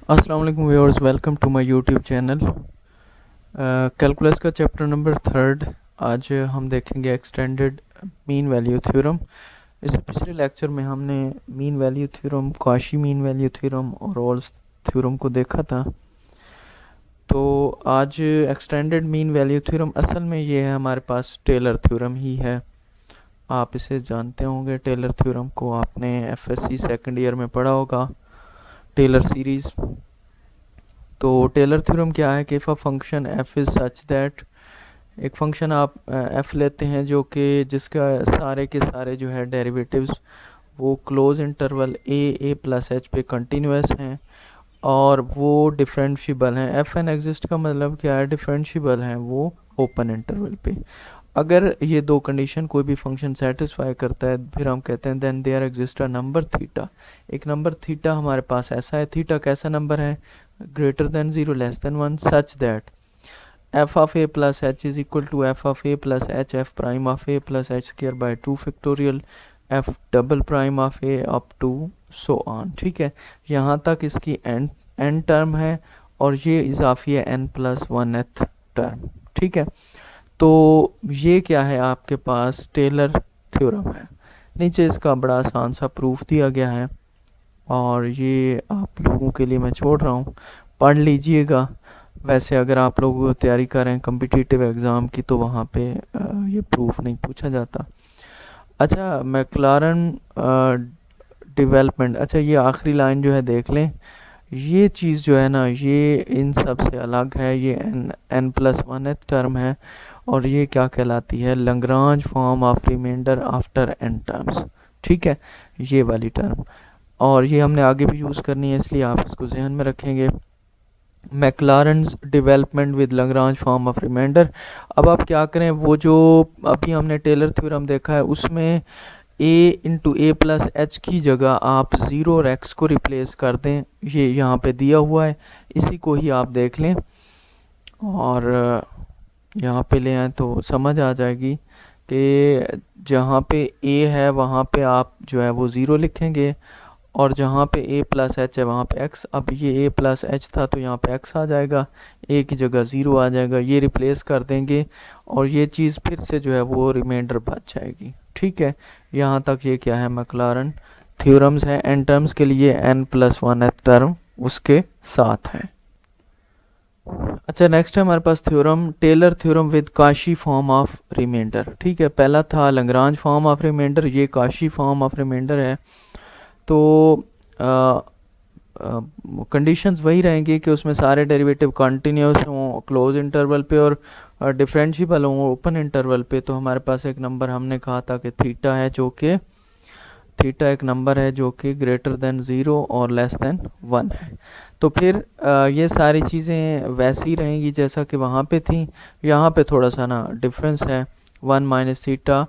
अस्सलाम वालेकुम viewers, welcome to my YouTube channel. Calculus का चैप्टर नंबर 3 आज हम देखेंगे एक्सटेंडेड मीन वैल्यू थ्योरम। इससे पिछले लेक्चर में हमने mean value theorem, Cauchy mean value theorem और रोल्स थ्योरम को देखा था। तो आज एक्सटेंडेड मीन वैल्यू थ्योरम असल में ये है, हमारे पास टेलर थ्योरम ही है। आप इसे जानते होंगे, टेलर थ्योरम को आपने एफएससी सेकंड ईयर में पढ़ा होगा, टेलर सीरीज़। तो टेलर थ्योरम क्या है कि if a function F is such that, एक फंक्शन आप एफ लेते हैं जो कि जिसका सारे के सारे जो है डेरिवेटिव्स वो क्लोज इंटरवल ए प्लस एच पे कंटिन्यूस हैं और वो डिफरेंशिएबल हैं। एफ एन एग्जिस्ट का मतलब क्या है, डिफरेंशिएबल हैं वो ओपन इंटरवल पे। अगर ये दो कंडीशन कोई भी फंक्शन सेटिस्फाई करता है, फिर हम कहते हैं then there exist a number theta. एक नंबर थीटा हमारे पास ऐसा है। थीटा कैसा नंबर है? Greater than 0 less than 1 such that f of a plus h is equal to f of a plus h f prime of a plus h square by 2 factorial f double prime of a up to so on। ठीक है, यहाँ तक इसकी n term है और ये इजाफी है n plus 1th term. ठीक है, तो ये क्या है, आपके पास टेलर थ्योरम है। नीचे इसका बड़ा आसान सा प्रूफ दिया गया है और ये आप लोगों के लिए मैं छोड़ रहा हूँ, पढ़ लीजिएगा। वैसे अगर आप लोग तैयारी कर रहे हैं कम्पिटिटिव एग्ज़ाम की तो वहाँ पे ये प्रूफ नहीं पूछा जाता। अच्छा, मैक्लारन डेवलपमेंट, अच्छा ये आखिरी लाइन जो है देख लें। ये चीज़ जो है ना, ये इन सब से अलग है। ये n प्लस 1th टर्म है और ये क्या कहलाती है, Lagrange form of remainder after n terms. ठीक है, ये वाली टर्म, और ये हमने आगे भी यूज़ करनी है, इसलिए आप इसको जहन में रखेंगे। Maclaurin's development with Lagrange form of remainder. अब आप क्या करें, वो जो अभी हमने टेलर थ्योरम देखा है उसमें a into A plus H की जगह आप 0 और x को रिप्लेस कर दें। ये यहाँ पे दिया हुआ है, इसी को ही आप देख लें और यहाँ पे ले आएँ तो समझ आ जाएगी कि जहाँ पे a है वहाँ पे आप जो है वो 0 लिखेंगे और जहाँ पे a प्लस एच है वहाँ पे x। अब ये a प्लस एच था तो यहाँ पे x आ जाएगा, a की जगह 0 आ जाएगा, ये रिप्लेस कर देंगे और ये चीज़ फिर से जो है वो रिमाइंडर बच जाएगी। ठीक है, यहाँ तक ये क्या है, मैक्लारन थ्योरम्स हैं। n टर्म्स के लिए n प्लस 1th टर्म उसके साथ है। अच्छा, नेक्स्ट है हमारे पास theorem, Taylor theorem with Cauchy form of remainder. ठीक है, पहला था लैग्रांज फॉर्म ऑफ रिमाइंडर, ये काशी फॉर्म ऑफ रिमाइंडर है। तो कंडीशंस वही रहेंगी कि उसमें सारे डेरिवेटिव कंटिन्यूस हों क्लोज इंटरवल पे और डिफरेंशिएबल हों ओपन इंटरवल पे। तो हमारे पास एक नंबर हमने कहा था कि थीटा है, जो कि थीटा एक नंबर है जो कि ग्रेटर देन 0 और लेस देन 1 है। तो फिर ये सारी चीज़ें वैसी ही रहेंगी जैसा कि वहाँ पे थी। यहाँ पे थोड़ा सा ना डिफरेंस है, 1 माइनस थीटा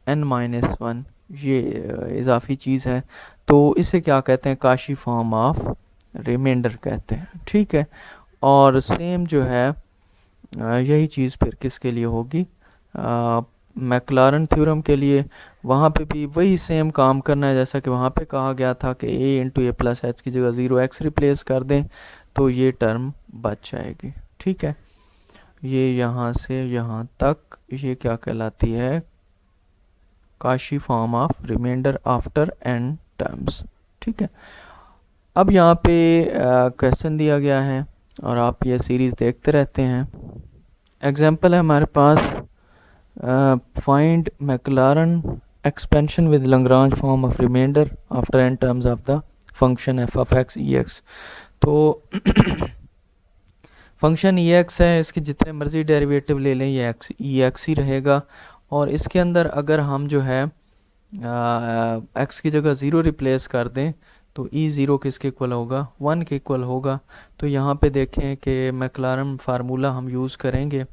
n माइनस 1, ये इजाफी चीज़ है। तो इसे क्या कहते हैं, काशी फॉर्म ऑफ रिमाइंडर कहते हैं। ठीक है, और सेम जो है यही चीज़ फिर किसके लिए होगी, मैक्लारन थ्योरम के लिए। वहाँ पे भी वही सेम काम करना है जैसा कि वहाँ पे कहा गया था कि a into A plus H की जगह 0x रिप्लेस कर दें तो ये टर्म बच जाएगी। ठीक है, ये यहाँ से यहाँ तक ये क्या कहलाती है, Cauchy form of remainder after n terms. ठीक है, अब यहाँ पे क्वेश्चन दिया गया है और आप ये सीरीज़ देखते रहते हैं। एग्जाम्पल है हमारे पास, find Maclaurin expansion with Lagrange form of remainder after n terms of the function f of x ex। तो फंक्शन ex है, इसके जितने मर्जी डेरिवेटिव ले लें ये ex ही रहेगा और इसके अंदर अगर हम जो है x की जगह 0 रिप्लेस कर दें तो e0 किसके इक्वल होगा, 1 के इक्वल होगा। तो यहाँ पे देखें कि मैक्लारन फार्मूला हम यूज़ करेंगे।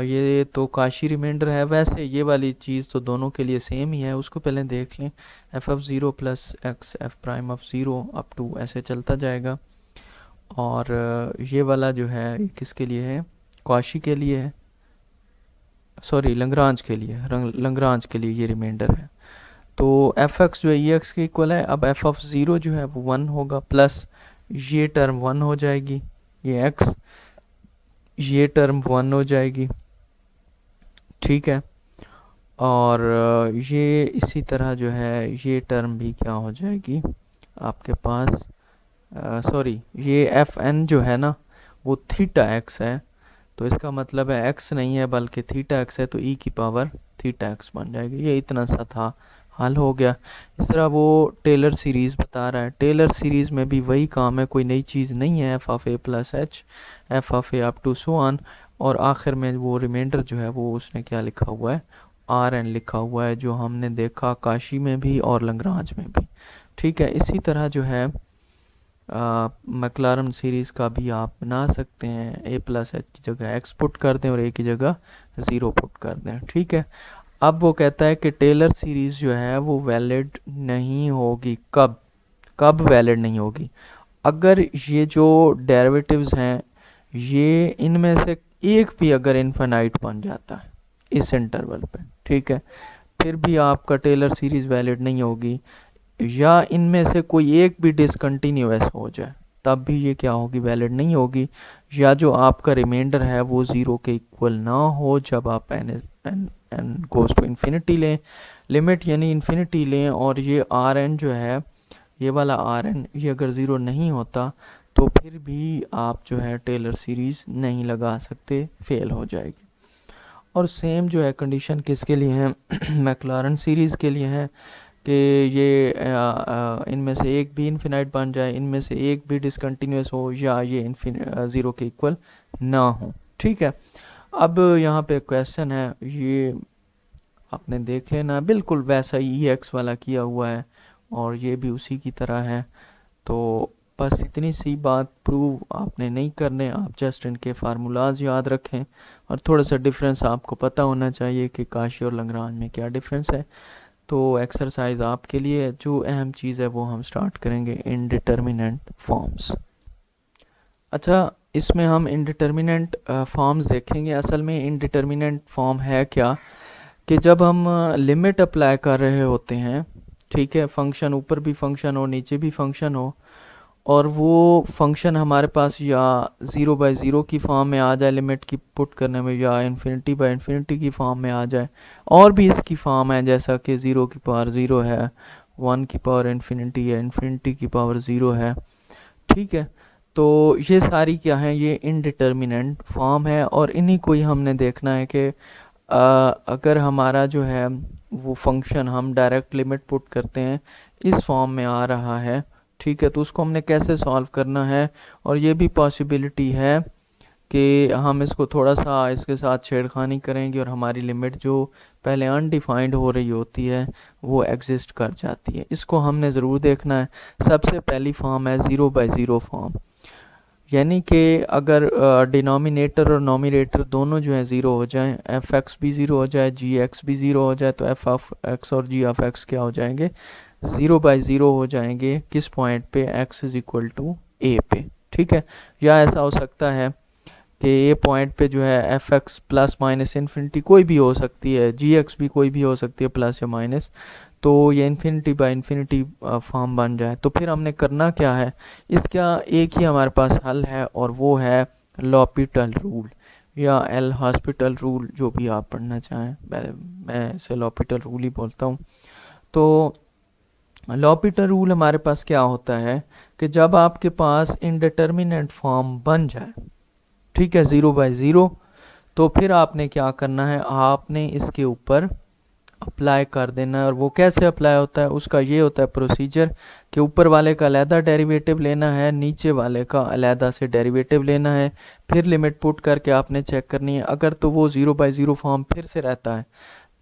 ये तो काशी रिमाइंडर है, वैसे ये वाली चीज़ तो दोनों के लिए सेम ही है, उसको पहले देख लें। F of 0 plus x f prime of 0 up to ऐसे चलता जाएगा और ये वाला जो है ये किसके लिए है, काशी के लिए है, सॉरी लैग्रांज के लिए, लैग्रांज के लिए ये रिमाइंडर है। तो एफ एक्स जो है ई एक्स के इक्वल है। अब एफ ऑफ 0 जो है वो 1 होगा प्लस ये टर्म 1 हो जाएगी, ये x, ये टर्म 1 हो जाएगी, ठीक है। और ये इसी तरह जो है ये टर्म भी क्या हो जाएगी आपके पास, सॉरी ये एफ एन जो है ना वो थीटा एक्स है, तो इसका मतलब है एक्स नहीं है बल्कि थीटा एक्स है, तो ई की पावर थीटा एक्स बन जाएगी। ये इतना सा था, हल हो गया। इस तरह वो टेलर सीरीज़ बता रहा है, टेलर सीरीज़ में भी वही काम है, कोई नई चीज़ नहीं है, f of a plus h, f of a up to so on, और आखिर में वो रिमाइंडर जो है वो उसने क्या लिखा हुआ है, आर एन लिखा हुआ है, जो हमने देखा काशी में भी और लंगराज में भी, ठीक है। इसी तरह जो है मैक्लारन सीरीज़ का भी आप बना सकते हैं, ए प्लस एच की जगह एक्स पुट कर दें और ए की जगह ज़ीरो पुट कर दें, ठीक है। अब वो कहता है कि टेलर सीरीज़ जो है वो वैलिड नहीं होगी, कब कब वैलिड नहीं होगी, अगर ये जो डेरिवेटिव्स हैं ये इनमें से एक भी अगर इनफाइनाइट बन जाता है इस इंटरवल पे, ठीक है, फिर भी आपका टेलर सीरीज़ वैलिड नहीं होगी, या इनमें से कोई एक भी डिसकंटिन्यूअस हो जाए तब भी ये क्या होगी, वैलिड नहीं होगी, या जो आपका रिमाइंडर है वो ज़ीरो के इक्वल ना हो जब आप n n n goes to infinity लें, लिमिट यानी इन्फिनिटी लें, और ये आर एन जो है ये वाला आर एन ये अगर ज़ीरो नहीं होता तो फिर भी आप जो है टेलर सीरीज़ नहीं लगा सकते, फेल हो जाएगी। और सेम जो है कंडीशन किसके लिए है मैक्लारन सीरीज़ के लिए है कि ये इनमें से एक भी इन्फिनाइट बन जाए, इनमें से एक भी डिसकंटिन्यूस हो, या ये ज़ीरो के इक्वल ना हो, ठीक है। अब यहाँ पे क्वेश्चन है, ये आपने देख लेना बिल्कुल वैसा ही एक्स वाला किया हुआ है और ये भी उसी की तरह है, तो बस इतनी सी बात प्रूव आपने नहीं करने, आप जस्ट इनके फार्मूलाज याद रखें और थोड़ा सा डिफरेंस आपको पता होना चाहिए कि काशी और लंगरान में क्या डिफरेंस है। तो एक्सरसाइज आपके लिए जो अहम चीज़ है वो हम स्टार्ट करेंगे इनडिटर्मिनेंट फॉर्म्स। अच्छा, इसमें हम इनडिटर्मिनेंट फॉर्म्स देखेंगे। असल में इनडिटर्मिनेंट फॉर्म है क्या कि जब हम लिमिट अप्लाई कर रहे होते हैं, ठीक है, फंक्शन ऊपर भी फंक्शन हो नीचे भी फंक्शन हो, और वो फंक्शन हमारे पास या 0/0 की फॉर्म में आ जाए लिमिट की पुट करने में, या इन्फिनिटी/इन्फिनिटी की फॉर्म में आ जाए, और भी इसकी फॉर्म है जैसा कि 0 की पावर 0 है, 1 की पावर इन्फिनिटी है, इन्फिनिटी की पावर 0 है, ठीक है। तो ये सारी क्या है, ये इनडिटर्मिनेंट फॉर्म है, और इन्हीं को ही हमने देखना है कि अगर हमारा जो है वो फंक्शन हम डायरेक्ट लिमिट पुट करते हैं इस फॉर्म में आ रहा है, ठीक है, तो उसको हमने कैसे सॉल्व करना है, और ये भी पॉसिबिलिटी है कि हम इसको थोड़ा सा इसके साथ छेड़खानी करेंगे और हमारी लिमिट जो पहले अनडिफाइंड हो रही होती है वो एग्जिस्ट कर जाती है, इसको हमने ज़रूर देखना है। सबसे पहली फॉर्म है 0/0 फॉर्म, यानी कि अगर डिनोमिनेटर और नोमिनेटर दोनों जो है ज़ीरो हो जाएं, एफ एक्स भी ज़ीरो हो जाए, जी एक्स भी ज़ीरो हो जाए, तो एफ ऑफ एक्स और जी ऑफ एक्स क्या हो जाएंगे, 0/0 हो जाएंगे, किस पॉइंट पे, एक्स इज इक्वल टू ए पे, ठीक है। या ऐसा हो सकता है कि ए पॉइंट पे जो है F x plus minus infinity कोई भी हो सकती है, जी एक्स भी कोई भी हो सकती है प्लस या माइनस, तो ये इन्फिनिटी फॉर्म बन जाए, तो फिर हमने करना क्या है, इसका एक ही हमारे पास हल है और वो है लॉपिटल रूल या एल हॉस्पिटल रूल, जो भी आप पढ़ना चाहें, मैं इसे लॉपिटल रूल ही बोलता हूँ। तो लॉपिटल रूल हमारे पास क्या होता है कि जब आपके पास इनडिटर्मिनेंट फॉर्म बन जाए, ठीक है, 0/0, तो फिर आपने क्या करना है, आपने इसके ऊपर अप्लाई कर देना है। और वो कैसे अप्लाई होता है, उसका ये होता है प्रोसीजर कि ऊपर वाले का अलहदा डेरिवेटिव लेना है, नीचे वाले का अलहदा से डेरिवेटिव लेना है, फिर लिमिट पुट करके आपने चेक करनी है। अगर तो वो 0/0 फॉर्म फिर से रहता है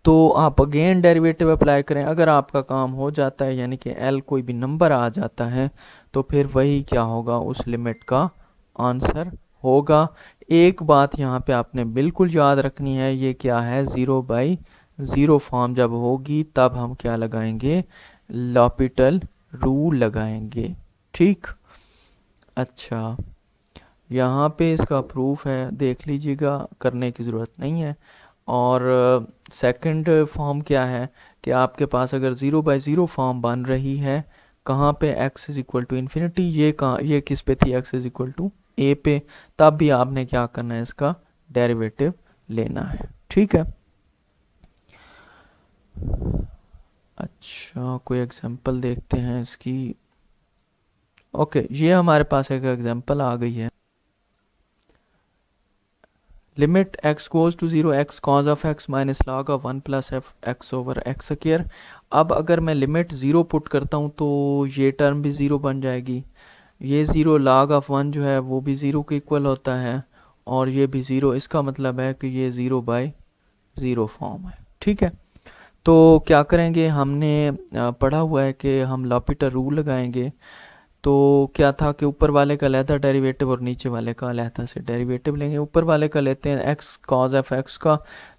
तो आप अगेन डेरिवेटिव अप्लाई करें, अगर आपका काम हो जाता है यानी कि एल कोई भी नंबर आ जाता है तो फिर वही क्या होगा, उस लिमिट का आंसर होगा। एक बात यहाँ पे आपने बिल्कुल याद रखनी है, ये क्या है, 0/0 फॉर्म जब होगी तब हम क्या लगाएंगे, लॉपिटल रूल लगाएंगे, ठीक। अच्छा, यहाँ पे इसका प्रूफ है, देख लीजिएगा, करने की ज़रूरत नहीं है। और सेकंड फॉर्म क्या है कि आपके पास अगर 0/0 फॉर्म बन रही है कहाँ पे x is equal to infinity, ये किस पे थी, x is equal to a पे, तब भी आपने क्या करना है, इसका डेरिवेटिव लेना है। ठीक है, अच्छा कोई एग्जांपल देखते हैं इसकी। ओके, ये हमारे पास एक एग्जांपल आ गई है। Limit x goes to 0 x cos of x minus log of 1 plus f x over x square. अब अगर मैं लिमिट 0 पुट करता हूँ तो ये टर्म भी 0 बन जाएगी, ये 0 log ऑफ 1 जो है वो भी 0 के इक्वल होता है, और ये भी 0, इसका मतलब है कि ये 0/0 फॉर्म है। ठीक है, तो क्या करेंगे, हमने पढ़ा हुआ है कि हम लॉपिटर रूल लगाएंगे। तो क्या था कि ऊपर वाले का अलहदा डेरिवेटिव और नीचे वाले का अलहदा से डेरिवेटिव लेंगे। ऊपर वाले का लेते हैं एक्स कॉज ऑफ एक्स का,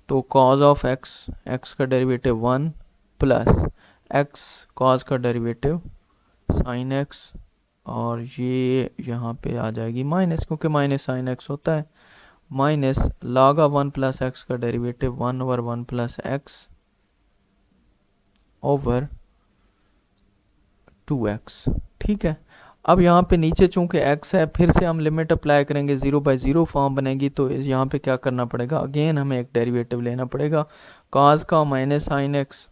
तो कॉज ऑफ एक्स, एक्स का डेरिवेटिव 1 प्लस एक्स कॉज का डेरिवेटिव साइन एक्स, और ये यहाँ पे आ जाएगी माइनस, क्योंकि माइनस साइन एक्स होता है, minus log of 1 plus x का derivative 1/1 plus x over 2x। ठीक है, अब यहाँ पे नीचे चूंकि x है, फिर से हम लिमिट अप्लाई करेंगे, 0/0 फॉर्म बनेगी, तो यहाँ पे क्या करना पड़ेगा, अगेन हमें एक डेरिवेटिव लेना पड़ेगा cos का माइनस साइन एक्स,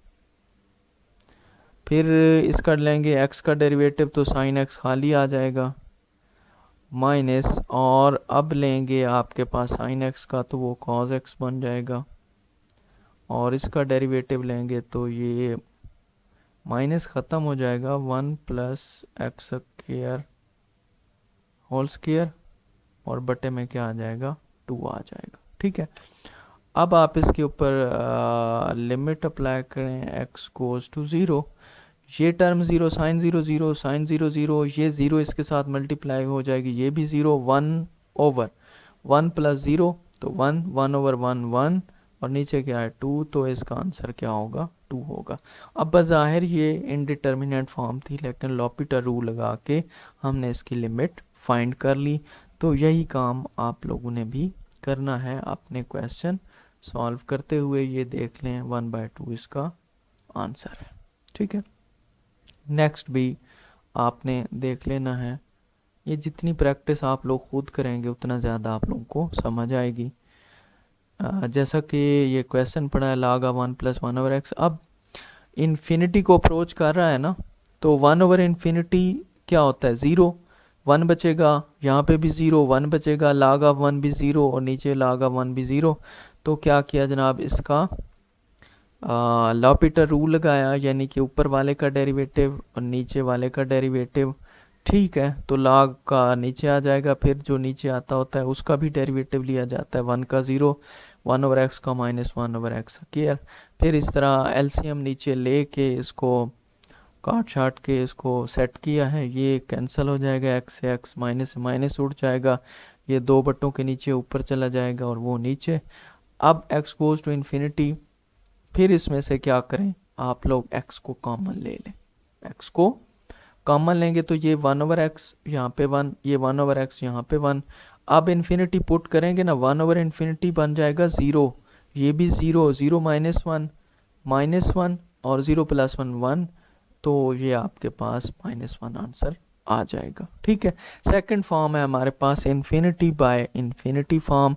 फिर इसका लेंगे x का डेरिवेटिव, तो साइन x खाली आ जाएगा माइनस, और अब लेंगे आपके पास साइन x का, तो वो cos x बन जाएगा, और इसका डेरिवेटिव लेंगे तो ये माइनस ख़त्म हो जाएगा, 1 plus x square whole square, और बटे में क्या आ जाएगा, 2 आ जाएगा। ठीक है, अब आप इसके ऊपर लिमिट अप्लाई करें, x गोज टू 0, ये टर्म 0, साइन 0 0, साइन 0 0, ये 0 इसके साथ मल्टीप्लाई हो जाएगी, ये भी 0, 1/1 प्लस 0, तो 1, 1/1 1, और नीचे क्या है 2, तो इसका आंसर क्या होगा, 2 होगा। अब बज़ाहिर ये इनडिटर्मिनेट फॉर्म थी, लेकिन लॉपिटर रूल लगा के हमने इसकी लिमिट फाइंड कर ली। तो यही काम आप लोगों ने भी करना है अपने क्वेश्चन सॉल्व करते हुए, ये देख लें 1/2 इसका आंसर है। ठीक है, नेक्स्ट भी आपने देख लेना है। ये जितनी प्रैक्टिस आप लोग खुद करेंगे उतना ज़्यादा आप लोगों को समझ आएगी। जैसा कि ये क्वेश्चन पढ़ा है, log ऑफ 1 प्लस 1/x, अब इन्फिनिटी को अप्रोच कर रहा है ना, तो 1/इन्फिनिटी क्या होता है, 0, 1 बचेगा, यहाँ पे भी 0, 1 बचेगा, log ऑफ 1 भी 0, और नीचे log ऑफ 1 भी 0। तो क्या किया जनाब, इसका लॉपिटर रूल लगाया, यानी कि ऊपर वाले का डेरिवेटिव और नीचे वाले का डेरिवेटिव। ठीक है, तो log का नीचे आ जाएगा, फिर जो नीचे आता होता है उसका भी डेरिवेटिव लिया जाता है, 1 का 0, 1/x का माइनस 1/x स्क्वायर। फिर इस तरह एलसीएम नीचे ले के इसको काट छाट के इसको सेट किया है, ये कैंसिल हो जाएगा, x से x, माइनस से माइनस उड़ जाएगा, ये दो बट्टों के नीचे ऊपर चला जाएगा और वो नीचे। अब x गोज टू इन्फिनिटी, फिर इसमें से क्या करें, आप लोग x को कॉमन ले लें, x को कॉमन लेंगे तो ये 1/x यहाँ पे 1, ये 1/x यहाँ पे 1। अब इन्फिनिटी पुट करेंगे ना, 1/इन्फिनिटी बन जाएगा 0, ये भी 0, 0 माइनस 1 और 0 प्लस 1 1, तो ये आपके पास -1 आंसर आ जाएगा। ठीक है, सेकंड फॉर्म है हमारे पास इन्फिनिटी बाय इन्फिनिटी फॉर्म।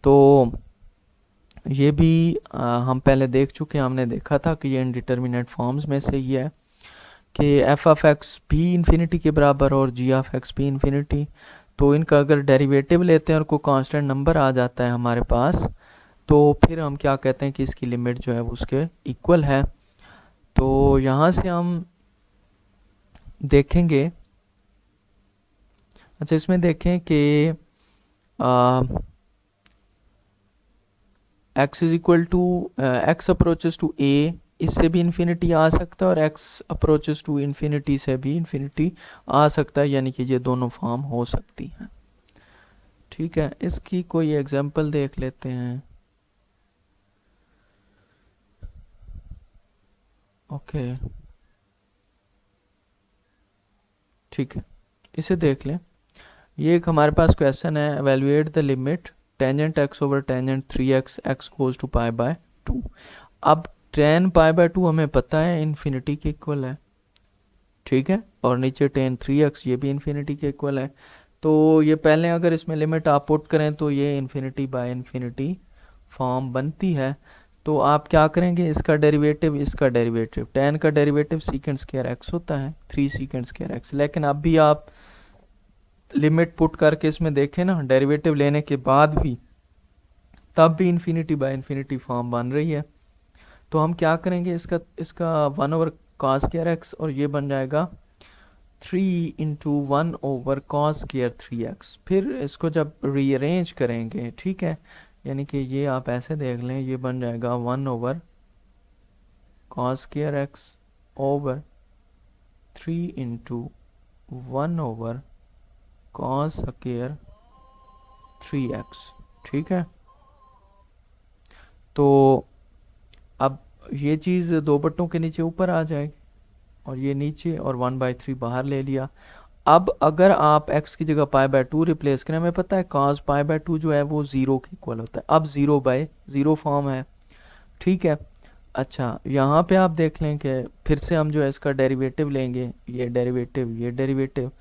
तो ये भी हम पहले देख चुके हैं, हमने देखा था कि ये इनडिटर्मिनेट फॉर्म्स में से ही है कि एफ ऑफ एक्स भी इन्फिनिटी के बराबर और जी ऑफ एक्स भी इन्फिनिटी। तो इनका अगर डेरिवेटिव लेते हैं और कोई कांस्टेंट नंबर आ जाता है हमारे पास, तो फिर हम क्या कहते हैं कि इसकी लिमिट जो है वो उसके इक्वल है। तो यहाँ से हम देखेंगे, अच्छा इसमें देखें कि x is equal to x approaches to a, इससे भी इन्फिनिटी आ सकता है, और x अप्रोचेस टू इन्फिनिटी से भी इन्फिनिटी आ सकता है, यानी कि ये दोनों फॉर्म हो सकती हैं। ठीक है, इसकी कोई एग्जांपल देख लेते हैं। ओके ठीक है, इसे देख लें। ये एक हमारे पास क्वेश्चन है, evaluate the limit tangent x over tangent 3x x goes to π/2। अब tan π/2 हमें पता है इन्फिनिटी के इक्वल है, ठीक है, और नीचे टेन 3x, ये भी इन्फिनिटी के इक्वल है। तो ये पहले अगर इसमें लिमिट आप पुट करें तो ये इन्फिनिटी बाय इन्फिनिटी फॉर्म बनती है। तो आप क्या करेंगे, इसका डेरिवेटिव, इसका डेरिवेटिव, टेन का डेरिवेटिव सीकेंड स्क्वायर एक्स होता है, 3 सीकेंड स्क्वायर एक्स। लेकिन अब भी आप लिमिट पुट करके इसमें देखें ना, डेरिवेटिव लेने के बाद भी तब भी इन्फिनिटी बाय इन्फिनिटी फॉर्म बन रही है। तो हम क्या करेंगे, इसका इसका 1/cos²x, और ये बन जाएगा 3 × 1/cos²3x। फिर इसको जब रीअरेंज करेंगे, ठीक है, यानी कि ये आप ऐसे देख लें, ये बन जाएगा 1/cos²x ओवर 3 × 1/cos²3x। ठीक है, तो अब ये चीज़ दो बट्टों के नीचे ऊपर आ जाएगी, और ये नीचे, और 1/3 बाहर ले लिया। अब अगर आप x की जगह π/2 रिप्लेस करें, हमें पता है cos π/2 जो है वो 0 के इक्वल होता है। अब 0/0 फॉर्म है, ठीक है। अच्छा, यहाँ पे आप देख लें कि फिर से हम जो है इसका डेरिवेटिव लेंगे, ये डेरिवेटिव, ये डेरिवेटिव।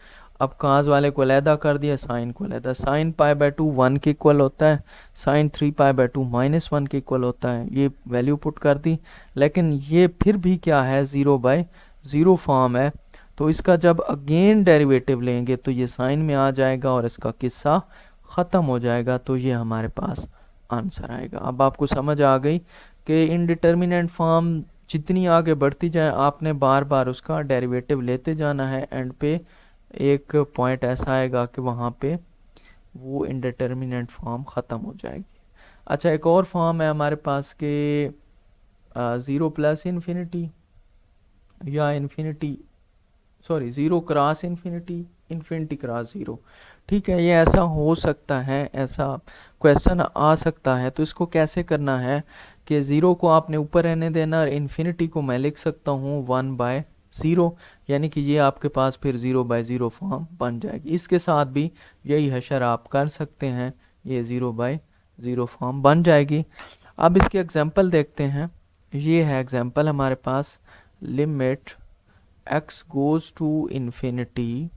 अब cos वाले को अलहदा कर दिया, साइन को अलहदा। साइन π/2 1 के इक्वल होता है, साइन 3π/2 -1 के इक्वल होता है, ये वैल्यू पुट कर दी। लेकिन ये फिर भी क्या है, 0/0 फॉर्म है। तो इसका जब अगेन डेरिवेटिव लेंगे तो ये साइन में आ जाएगा और इसका किस्सा ख़त्म हो जाएगा। तो ये हमारे पास आंसर आएगा। अब आपको समझ आ गई कि इनडिटर्मिनेंट फॉर्म जितनी आगे बढ़ती जाए आपने बार बार उसका डेरिवेटिव लेते जाना है। एंड पे एक पॉइंट ऐसा आएगा कि वहाँ पे वो इनडिटर्मिनेंट फॉर्म ख़त्म हो जाएगी। अच्छा, एक और फॉर्म है हमारे पास के 0 + इन्फिनिटी या infinity, sorry 0 cross infinity, infinity cross 0। ठीक है, ये ऐसा हो सकता है, ऐसा क्वेश्चन आ सकता है। तो इसको कैसे करना है कि 0 को आपने ऊपर रहने देना, और इन्फिनिटी को मैं लिख सकता हूँ 1/0, यानी कि ये आपके पास फिर 0/0 फॉर्म बन जाएगी। इसके साथ भी यही हशर आप कर सकते हैं, ये 0/0 फॉर्म बन जाएगी। अब इसके एग्जांपल देखते हैं। ये है एग्जांपल हमारे पास, limit x goes to infinity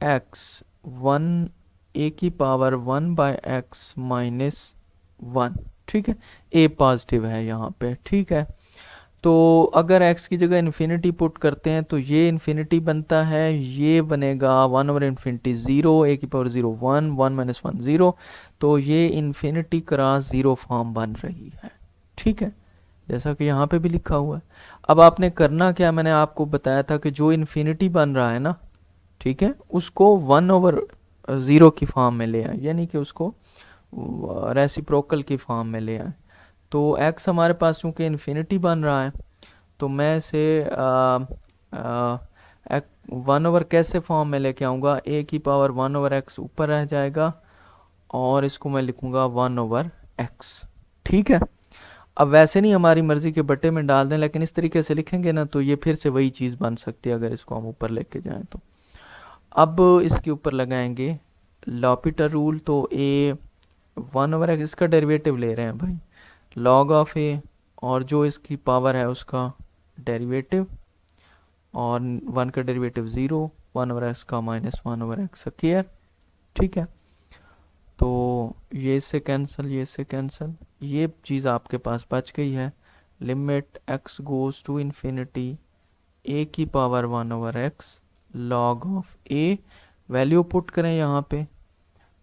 x 1 a⁻1/x -1। ठीक है, a पॉजिटिव है यहाँ पे। ठीक है, तो अगर x की जगह इन्फिनिटी पुट करते हैं तो ये इन्फिनिटी बनता है, ये बनेगा 1/∞ 0, a⁻0 1, 1 - 1 0। तो ये इन्फिनिटी क्रॉस 0 फॉर्म बन रही है। ठीक है, जैसा कि यहाँ पे भी लिखा हुआ है। अब आपने करना क्या, मैंने आपको बताया था कि जो इन्फिनिटी बन रहा है ना, ठीक है, उसको 1/0 की फॉर्म में ले आए, यानी कि उसको रेसिप्रोकल की फॉर्म में ले आए। तो x हमारे पास चूँकि इन्फिनिटी बन रहा है, तो मैं इसे 1/, कैसे फॉर्म में लेके आऊँगा, a⁻1/x ऊपर रह जाएगा, और इसको मैं लिखूँगा 1/x। ठीक है, अब वैसे नहीं हमारी मर्जी के बट्टे में डाल दें, लेकिन इस तरीके से लिखेंगे ना तो ये फिर से वही चीज़ बन सकती है अगर इसको हम ऊपर लेके जाएं तो। अब इसके ऊपर लगाएंगे लॉपिटर रूल। तो a 1/x, इसका डेरिवेटिव ले रहे हैं भाई, log ऑफ a, और जो इसकी पावर है उसका डेरिवेटिव, और 1 का डेरिवेटिव 0, 1/x का -1/x²। ठीक है, तो ये इससे कैंसिल, ये इससे कैंसिल, ये चीज़ आपके पास बच गई है। Limit x goes to infinity a⁻1/x log of a, value put करें यहाँ पे,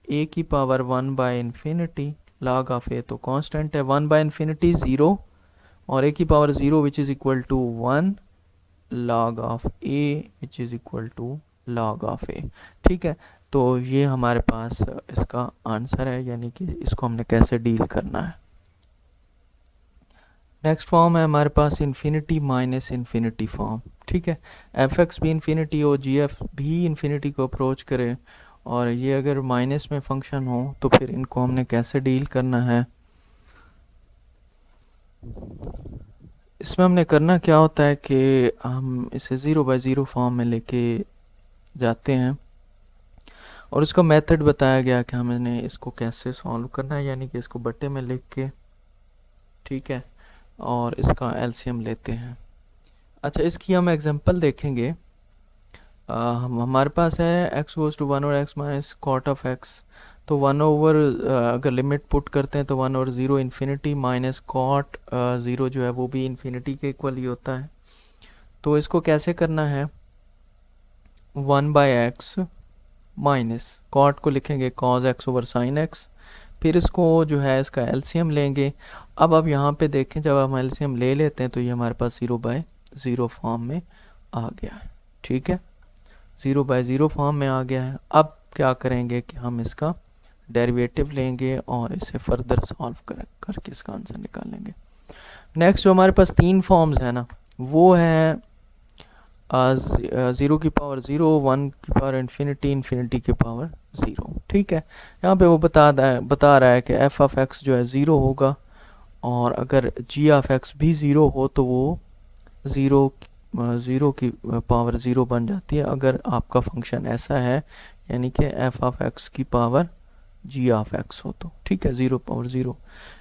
a⁻1/∞ log ऑफ a तो कांस्टेंट है, 1/∞ 0, और a⁻0 which is equal to 1 log of a which is equal to log of a। ठीक है, तो ये हमारे पास इसका आंसर है, यानी कि इसको हमने कैसे डील करना है। नेक्स्ट फॉर्म है हमारे पास इन्फिनिटी माइनस इन्फिनिटी फॉर्म। ठीक है, f(x) भी इन्फिनिटी हो, g(f) भी इन्फिनिटी को अप्रोच करे, और ये अगर माइनस में फंक्शन हो तो फिर इनको हमने कैसे डील करना है। इसमें हमने करना क्या होता है कि हम इसे 0/0 फॉर्म में लेके जाते हैं, और इसका मेथड बताया गया कि हमने इसको कैसे सॉल्व करना है, यानी कि इसको बट्टे में लिख के, ठीक है, और इसका एलसीएम लेते हैं। अच्छा, इसकी हम एग्जांपल देखेंगे। हमारे पास है x गोज़ टू 1 और x minus cot of x, तो 1 ओवर अगर लिमिट पुट करते हैं तो 1 ओवर 0 इन्फिनिटी माइनस कॉट 0 जो है वो भी इन्फिनिटी के इक्वल ही होता है। तो इसको कैसे करना है, 1 बाई एक्स माइनस कॉट को लिखेंगे cos x over sine x, फिर इसको जो है इसका एलसीएम लेंगे। अब यहाँ पे देखें, जब हम एलसीएम ले लेते हैं तो ये हमारे पास 0 बाई 0 फॉर्म में आ गया है। ठीक है, 0 बाई 0 फॉर्म में आ गया है। अब क्या करेंगे कि हम इसका डेरिवेटिव लेंगे और इसे फर्दर सॉल्व करके इसका आंसर निकालेंगे। नेक्स्ट जो हमारे पास 3 फॉर्म्स है ना, वो है 0 की पावर 0, 1 की पावर इन्फिनिटी, इन्फिनिटी की पावर 0। ठीक है, यहाँ पे वो बता रहा है कि एफ ऑफ एक्स जो है 0 होगा, और अगर जी ऑफ एक्स भी 0 हो तो वो 0 की पावर 0 बन जाती है अगर आपका फंक्शन ऐसा है, यानी कि एफ ऑफ एक्स की पावर जी ऑफ एक्स हो तो। ठीक है, 0 पावर 0।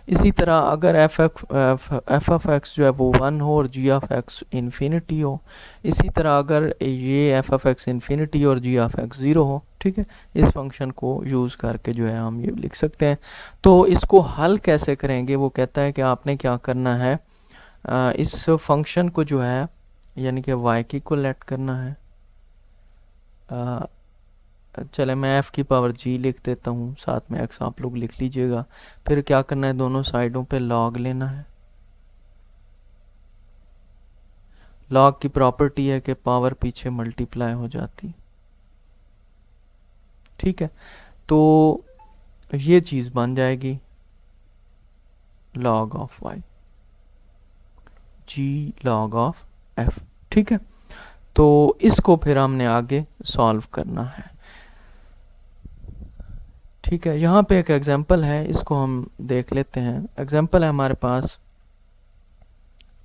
इसी तरह अगर एफ ऑफ एक्स जो है वो 1 हो और जी ऑफ एक्स इन्फिनिटी हो, इसी तरह अगर ये एफ ऑफ एक्स इन्फिनिटी और जी ऑफ एक्स 0 हो, ठीक है, इस फंक्शन को यूज़ करके जो है हम ये लिख सकते हैं। तो इसको हल कैसे करेंगे, वो कहता है कि आपने क्या करना है, इस फंक्शन को जो है यानी कि y की को लेट करना है। चले मैं f की पावर g लिख देता हूँ, साथ में x आप लोग लिख लीजिएगा। फिर क्या करना है, दोनों साइडों पे log लेना है। log की प्रॉपर्टी है कि पावर पीछे मल्टीप्लाई हो जाती। ठीक है, तो ये चीज़ बन जाएगी log of y, g log of f। ठीक है, तो इसको फिर हमने आगे सॉल्व करना है। ठीक है, यहाँ पे एक एग्जांपल है, इसको हम देख लेते हैं। एग्जांपल है हमारे पास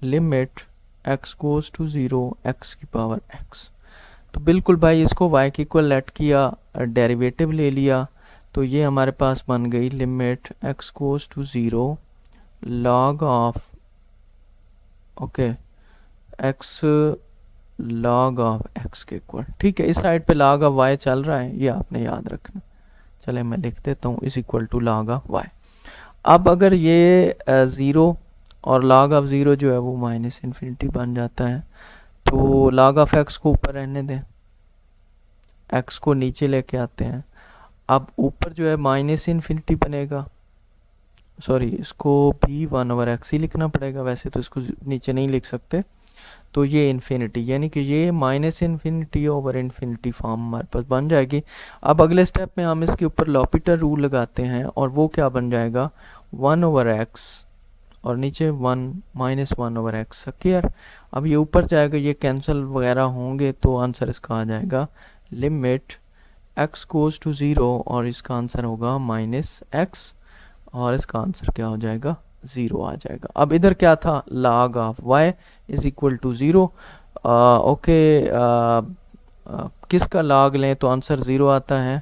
limit x goes to 0 x की पावर x। तो बिल्कुल भाई इसको y की इक्वल लेट किया, डेरिवेटिव ले लिया, तो ये हमारे पास बन गई limit x goes to 0 log of okay x log of x के इक्वल। ठीक है, इस साइड पे log ऑफ y चल रहा है, ये आपने याद रखना। चले मैं लिख देता हूँ is equal to log of y। अब अगर ये 0 और log ऑफ 0 जो है वो माइनस इन्फिनिटी बन जाता है, तो log ऑफ x को ऊपर रहने दें, x को नीचे लेके आते हैं। अब ऊपर जो है माइनस इन्फिनिटी बनेगा, सॉरी इसको भी 1 ओवर x ही लिखना पड़ेगा, वैसे तो इसको नीचे नहीं लिख सकते। तो ये इन्फिनिटी यानी कि ये minus infinity over infinity form हमारे पास बन जाएगी। अब अगले स्टेप में हम इसके ऊपर लॉपिटर रूल लगाते हैं, और वो क्या बन जाएगा, 1 ओवर एक्स और नीचे 1 माइनस 1 ओवर एक्स स्क्वायर। अब ये ऊपर जाएगा, ये कैंसिल वगैरह होंगे, तो आंसर इसका आ जाएगा लिमिट x गोज़ टू 0 और इसका आंसर होगा माइनस एक्स, और इसका आंसर क्या हो जाएगा, 0 आ जाएगा। अब इधर क्या था, log of y is equal to 0। Okay, किसका log लें तो आंसर 0 आता है,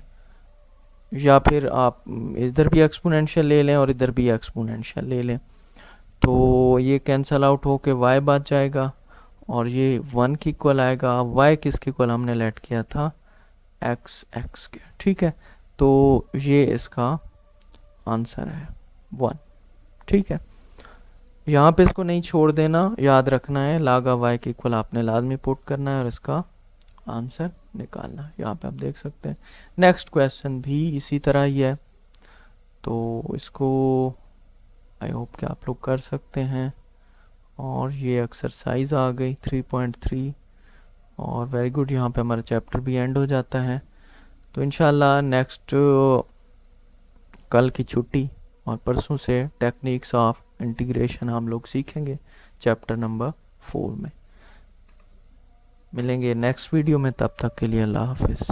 या फिर आप इधर भी एक्सपोनेंशियल ले लें और इधर भी एक्सपोनेंशियल ले लें, तो ये कैंसल आउट होके y बच जाएगा और ये 1 की इक्वल आएगा। y किसके इक्वल हमने लेट किया था, x के। ठीक है, तो ये इसका आंसर है 1। ठीक है, यहाँ पे इसको नहीं छोड़ देना, याद रखना है log ऑफ y के इक्वल आपने लाजमी पुट करना है और इसका आंसर निकालना है। यहाँ पे आप देख सकते हैं। नेक्स्ट क्वेश्चन भी इसी तरह ही है, तो इसको आई होप कि आप लोग कर सकते हैं। और ये एक्सरसाइज आ गई 3.3, और वेरी गुड, यहाँ पे हमारा चैप्टर भी एंड हो जाता है। तो इंशाल्लाह नेक्स्ट कल की छुट्टी और परसों से टेक्निक्स ऑफ इंटीग्रेशन हम लोग सीखेंगे चैप्टर नंबर 4 में। मिलेंगे नेक्स्ट वीडियो में, तब तक के लिए अल्लाह हाफिज़।